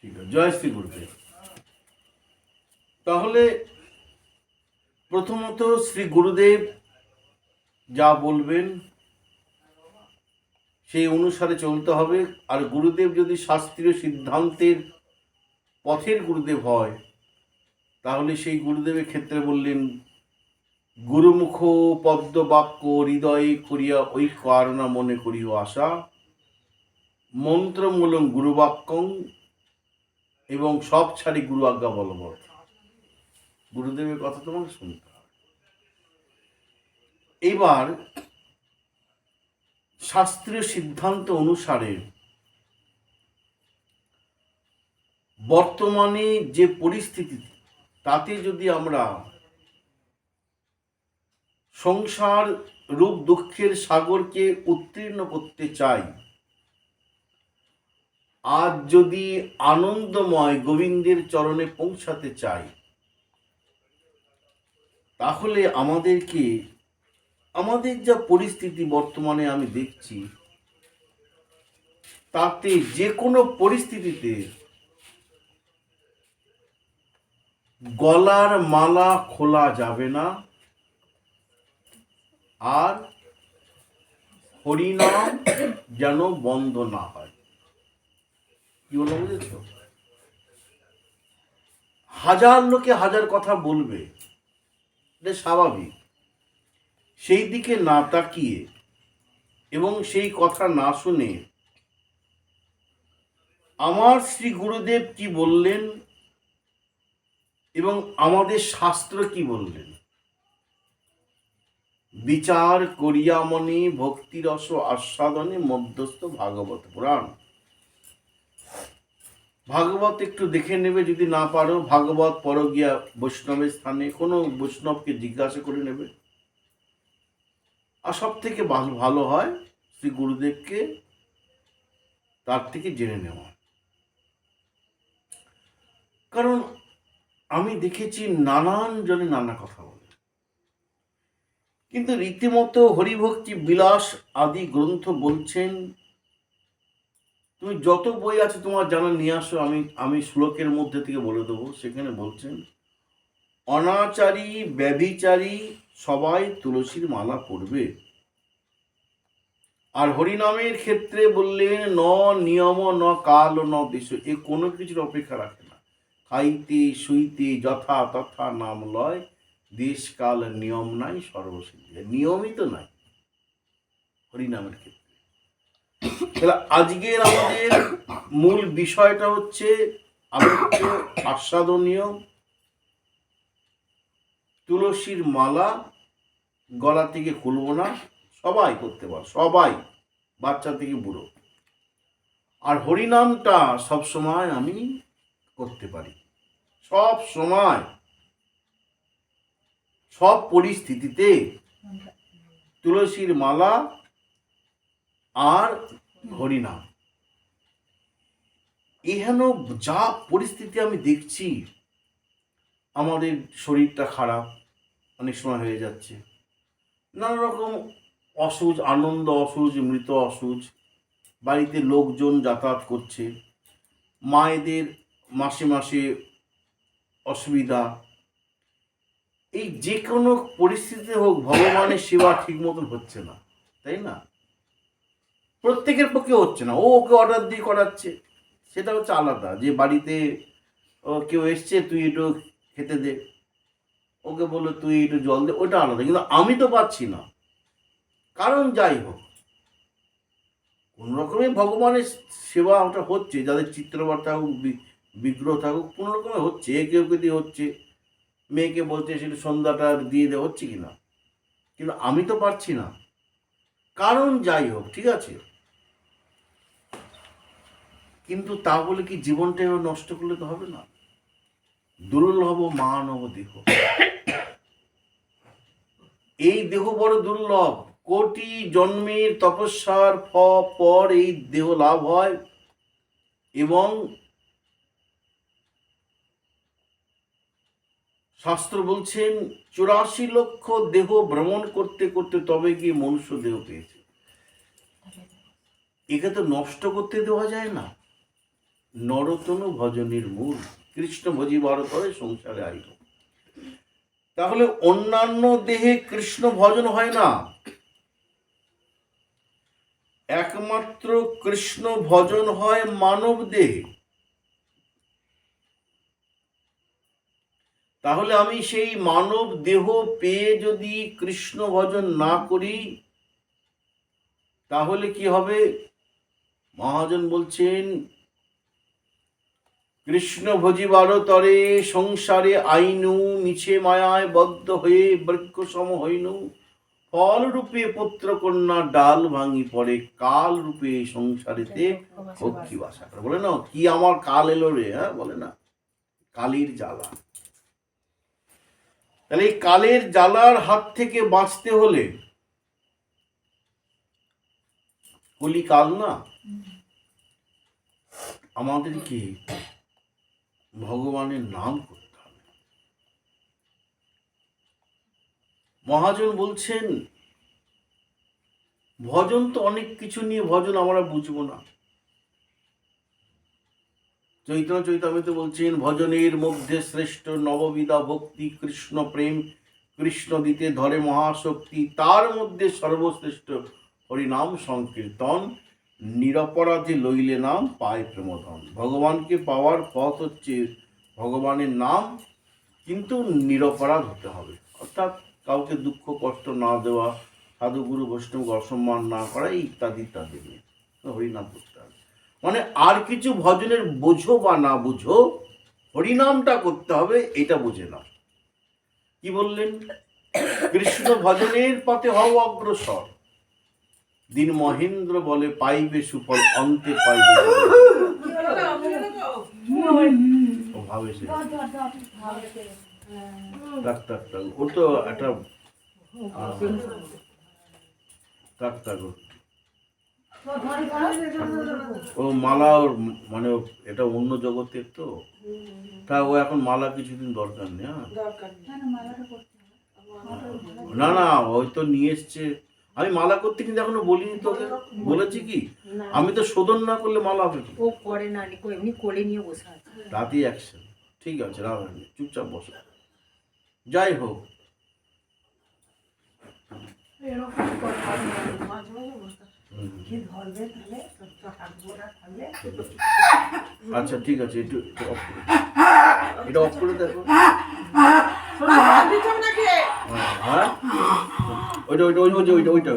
ঠিক আছে, জয় শ্রী গুরুদেব। তাহলে প্রথমত শ্রী গুরুদেব যা বলবেন সেই অনুসারে চলতে হবে। আর গুরুদেব যদি শাস্ত্রীয় সিদ্ধান্তের পথের গুরুদেব হয় তাহলে সেই গুরুদেবের ক্ষেত্রে বললেন, গুরুমুখ পদ্ম বাক্য হৃদয়ে করিয়া ঐক্য আরণা মনে করিও আশা, মন্ত্রমূলং গুরুবাক্যং এবং সব ছাড়ি গুরু আজ্ঞা বলবৎ। গুরুদেবের কথা তোমাকে শুনতে হবে। এবার শাস্ত্রীয় সিদ্ধান্ত অনুসারে বর্তমানে যে পরিস্থিতি, তাতে যদি আমরা সংসার রূপ দুঃখের সাগরকে উত্তীর্ণ করতে চাই, আজ যদি আনন্দময় গোবিন্দের চরণে পৌঁছাতে চাই, তাহলে আমাদেরকে আমাদের যা পরিস্থিতি বর্তমানে আমি দেখছি, তাতে যে কোনো পরিস্থিতিতে গলার মালা খোলা যাবে না, আর হরিনাম যেন বন্ধ না হয়। কি বলো বুঝেছ? হাজার লোকে হাজার কথা বলবে, এটা স্বাভাবিক। সেই দিকে না তাকিয়ে এবং সেই কথা না শুনে আমার শ্রী গুরুদেব কি বললেন এবং আমাদের শাস্ত্র কি বললেন, বিচার করিয়া মনে ভক্তিরস আস্বাদনে মধ্যস্থ ভাগবত পুরাণ। ভাগবত একটু দেখে নেবে, যদি না পারো ভাগবত পর গিয়া বৈষ্ণবের স্থানে কোনো বৈষ্ণবকে জিজ্ঞাসা করে নেবে। আর সব থেকে ভালো হয় শ্রী গুরুদেবকে তার থেকে জেনে নেওয়া। কারণ আমি দেখেছি নানান জনে নানা কথা বলে, কিন্তু রীতিমতো হরিভক্তি বিলাস আদি গ্রন্থ বলছেন, তুমি যত বই আছে তোমার জানা নিয়ে আসো, আমি শ্লোকের মধ্যে থেকে বলে দেবো। সেখানে বলছেন, অনাচারী ব্যভিচারী সবাই তুলসীর মালা পড়বে। আর হরিনামের ক্ষেত্রে বললেন, ন নিয়ম ন কাল ন দেশ, এ কোনো কিছুর অপেক্ষা রাখে না। খাইতে শুইতে যথা তথা নাম লয়, দেশ কাল নিয়ম নাই সর্বসিদ্ধি। নিয়মই তো নাই হরিনামের ক্ষেত্রে। তাহলে আজকের আমাদের মূল বিষয়টা হচ্ছে আলোচ্য আস্বাদনীয় তুলসীর মালা গলা থেকে খুলবো না, সবাই করতে পারে, সবাই, বাচ্চা থেকে বুড়ো। আর হরিনামটা সব সময় আমি করতে পারি, সব সময়, সব পরিস্থিতিতে তুলসীর মালা আর হরিনাম। এহেন যা পরিস্থিতি আমি দেখছি, আমাদের শরীরটা খারাপ অনেক সময় হয়ে যাচ্ছে, নানা রকম অসুখ, আনন্দ অসুখ, মৃত অসুখ, বাড়িতে লোকজন যাতায়াত করছে, মায়েদের মাসে মাসে অসুবিধা, এই যে কোনো পরিস্থিতিতে হোক ভগবানের সেবা ঠিক মতন হচ্ছে না, তাই না? প্রত্যেকের পক্ষে হচ্ছে না। ওকে অর্ডার দিয়ে করাচ্ছে, সেটা হচ্ছে আলাদা। যে বাড়িতে কেউ এসছে, তুই একটু খেতে দে, ওকে বললো তুই একটু জল দে, ওটা আলাদা। কিন্তু আমি তো পাচ্ছি না। কারণ যাই হোক, কোন রকমে ভগবানের সেবা ওটা হচ্ছে, যাদের চিত্রবার থাকুক, বিগ্রহ থাকুক, কোনো রকমে হচ্ছে। কেউ দিয়ে হচ্ছে, মেয়েকে বলছে সেটা সন্ধ্যাটা দিয়ে দেওয়া হচ্ছে কিনা, কিন্তু আমি তো পারছি না। কারণ যাই হোক, ঠিক আছে, কিন্তু তা বলে কি জীবনটা নষ্ট করলে তো হবে না। দুর্লভ মানব দেহ, এই দেহ বড় দুর্লভ। কোটি জন্মের তপস্যার পর এই দেহ লাভ হয়, এবং শাস্ত্র বলছেন 84 লক্ষ দেহ ভ্রমণ করতে করতে তবে গিয়ে মনুষ্য দেহ পেয়েছে। একে তো নষ্ট করতে দেওয়া যায় না। নরতনু ভজনের মূল, কৃষ্ণ ভজিবার তরে সংসারে আইল। তাহলে অন্যান্য দেহে কৃষ্ণ ভজন হয় না, একমাত্র কৃষ্ণ ভজন হয় মানব দেহে। তাহলে আমি সেই মানব দেহ পেয়ে যদি কৃষ্ণ ভজন না করি তাহলে কি হবে? মহাজন বলছেন, কৃষ্ণ ভজিবার তরে সংসারে আইনু, মিছে মায়ায় বদ্ধ হয়ে বৃক্ষ সম হইনু, ফল রূপে পুত্র কন্যা ডাল ভাঙি পড়ে, কাল রূপে সংসারেতে ভক্তি বাসা করে। বলে না, কি আমার কাল এলো রে, হ্যাঁ বলে না, কালির জ্বালা। তাহলে এই কালের জ্বালার হাত থেকে বাঁচতে হলে, কলিকাল না, আমাদেরকে ভগবানের নাম করতে হবে। মহাজন বলছেন, ভজন তো অনেক কিছু নিয়ে ভজন আমরা বুঝবো না। চৈতন্য চৈতামৃতে বলছেন, ভজনের মধ্যে শ্রেষ্ঠ নববিধা ভক্তি, কৃষ্ণ প্রেম, কৃষ্ণ দিতে ধরে মহাশক্তি, তার মধ্যে সর্বশ্রেষ্ঠ হরিনাম সংকীর্তন, নিরপরাধে লইলে নাম পায় প্রেমধন। ভগবানকে পাওয়ার পথ হচ্ছে ভগবানের নাম, কিন্তু নিরপরাধ হতে হবে, অর্থাৎ কাউকে দুঃখ কষ্ট না দেওয়া, সাধুগুরু বৈষ্ণবকে অসম্মান না করা, ইত্যাদি ইত্যাদি নিয়ে হরিনাম করতে হবে। মানে আর কিছু ভজনের বোঝো বা না বুঝো, হরিনামটা করতে হবে, এটা বুঝে নাও। কি বললেন? কৃষ্ণ ভজনের পথে হও অগ্রসর, দিন মহেন্দ্র বলে পাইবে সুফল, অন্তে পাইবে। ভাবে সে ও তো একটা ও মালা, ওর মানে এটা অন্য জগতের তো, তা ও এখন মালা কিছুদিন দরকার নেই। না না, ওই তো নিয়ে এসছে। আমি মালা করতে কিন্তু এখনো বলিনি তোকে, বলেছি কি? আমি তো শোধন না করলে মালা হবে কি? ও করে না, এমনি কোলে নিয়ে বসে আছে। তাতেই অ্যাকশন। ঠিক আছে, রাখেন, চুপচাপ বসো। যাই হোক, আচ্ছা ঠিক আছে, একটু অফ করে, এটা অফ করে দেখো। হ্যাঁ, ওইটা ওইটা ওইটা ওইটা ওইটা